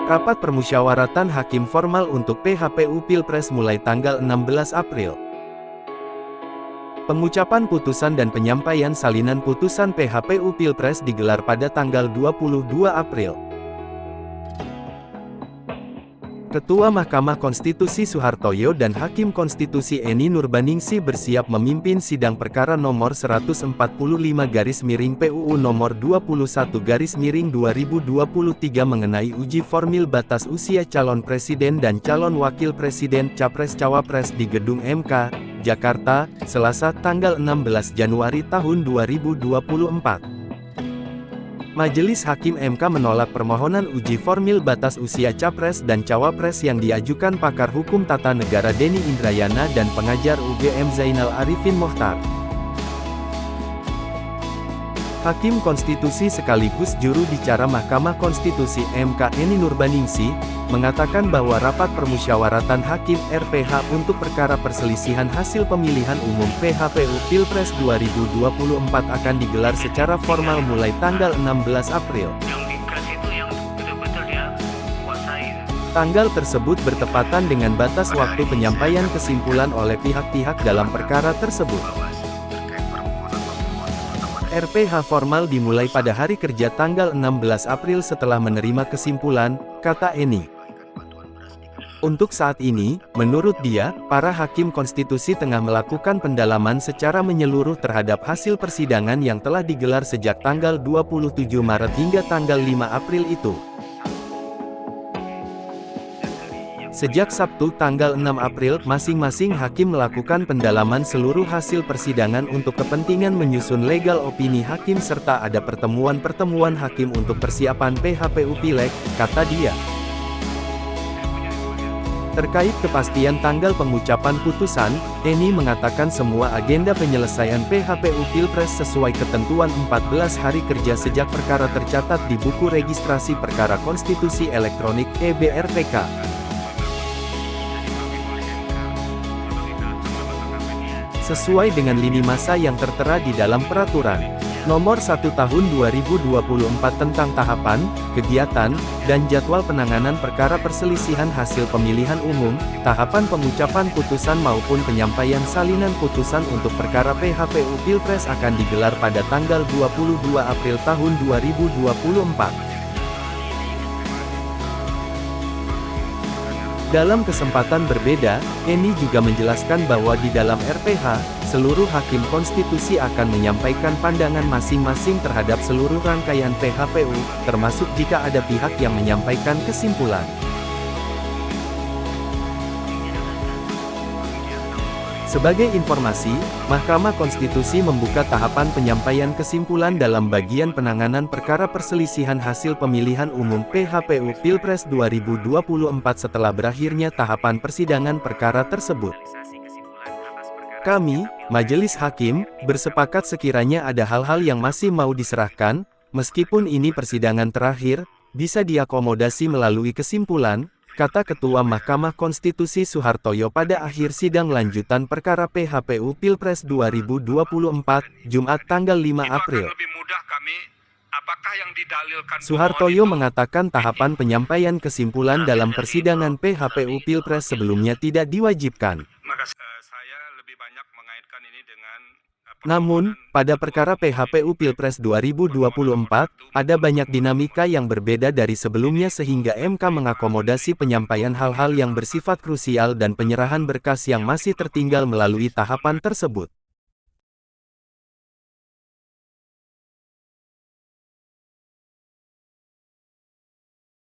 Rapat permusyawaratan hakim formal untuk PHPU Pilpres mulai tanggal 16 April. Pengucapan putusan dan penyampaian salinan putusan PHPU Pilpres digelar pada tanggal 22 April. Ketua Mahkamah Konstitusi Suhartoyo dan Hakim Konstitusi Eni Nurbaningsih bersiap memimpin sidang perkara nomor 145/PUU nomor 21/2023 mengenai uji formil batas usia calon presiden dan calon wakil presiden Capres-Cawapres di Gedung MK, Jakarta, Selasa tanggal 16 Januari tahun 2024. Majelis Hakim MK menolak permohonan uji formil batas usia Capres dan Cawapres yang diajukan pakar hukum tata negara Denny Indrayana dan pengajar UGM Zainal Arifin Mohtar. Hakim Konstitusi sekaligus juru bicara Mahkamah Konstitusi MK Eni Nurbaningsih, mengatakan bahwa rapat permusyawaratan hakim RPH untuk perkara perselisihan hasil pemilihan umum PHPU Pilpres 2024 akan digelar secara formal mulai tanggal 16 April. Tanggal tersebut bertepatan dengan batas waktu penyampaian kesimpulan oleh pihak-pihak dalam perkara tersebut. RPH formal dimulai pada hari kerja tanggal 16 April setelah menerima kesimpulan, kata Eni. Untuk saat ini, menurut dia, para hakim konstitusi tengah melakukan pendalaman secara menyeluruh terhadap hasil persidangan yang telah digelar sejak tanggal 27 Maret hingga tanggal 5 April itu. Sejak Sabtu tanggal 6 April, masing-masing hakim melakukan pendalaman seluruh hasil persidangan untuk kepentingan menyusun legal opini hakim serta ada pertemuan-pertemuan hakim untuk persiapan PHPU Pileg, kata dia. Terkait kepastian tanggal pengucapan putusan, Eni mengatakan semua agenda penyelesaian PHPU Pilpres sesuai ketentuan 14 hari kerja sejak perkara tercatat di Buku Registrasi Perkara Konstitusi Elektronik (EBRPK). Sesuai dengan lini masa yang tertera di dalam Peraturan Nomor 1 Tahun 2024 tentang tahapan, kegiatan, dan jadwal penanganan perkara perselisihan hasil pemilihan umum, tahapan pengucapan putusan maupun penyampaian salinan putusan untuk perkara PHPU Pilpres akan digelar pada tanggal 22 April tahun 2024. Dalam kesempatan berbeda, Eni juga menjelaskan bahwa di dalam RPH, seluruh hakim konstitusi akan menyampaikan pandangan masing-masing terhadap seluruh rangkaian PHPU, termasuk jika ada pihak yang menyampaikan kesimpulan. Sebagai informasi, Mahkamah Konstitusi membuka tahapan penyampaian kesimpulan dalam bagian penanganan perkara perselisihan hasil pemilihan umum PHPU Pilpres 2024 setelah berakhirnya tahapan persidangan perkara tersebut. Kami, Majelis Hakim, bersepakat sekiranya ada hal-hal yang masih mau diserahkan, meskipun ini persidangan terakhir, bisa diakomodasi melalui kesimpulan, kata Ketua Mahkamah Konstitusi Suhartoyo pada akhir sidang lanjutan perkara PHPU Pilpres 2024, Jumat tanggal 5 April. Suhartoyo mengatakan tahapan penyampaian kesimpulan dalam persidangan PHPU Pilpres sebelumnya tidak diwajibkan. Namun, pada perkara PHPU Pilpres 2024, ada banyak dinamika yang berbeda dari sebelumnya sehingga MK mengakomodasi penyampaian hal-hal yang bersifat krusial dan penyerahan berkas yang masih tertinggal melalui tahapan tersebut.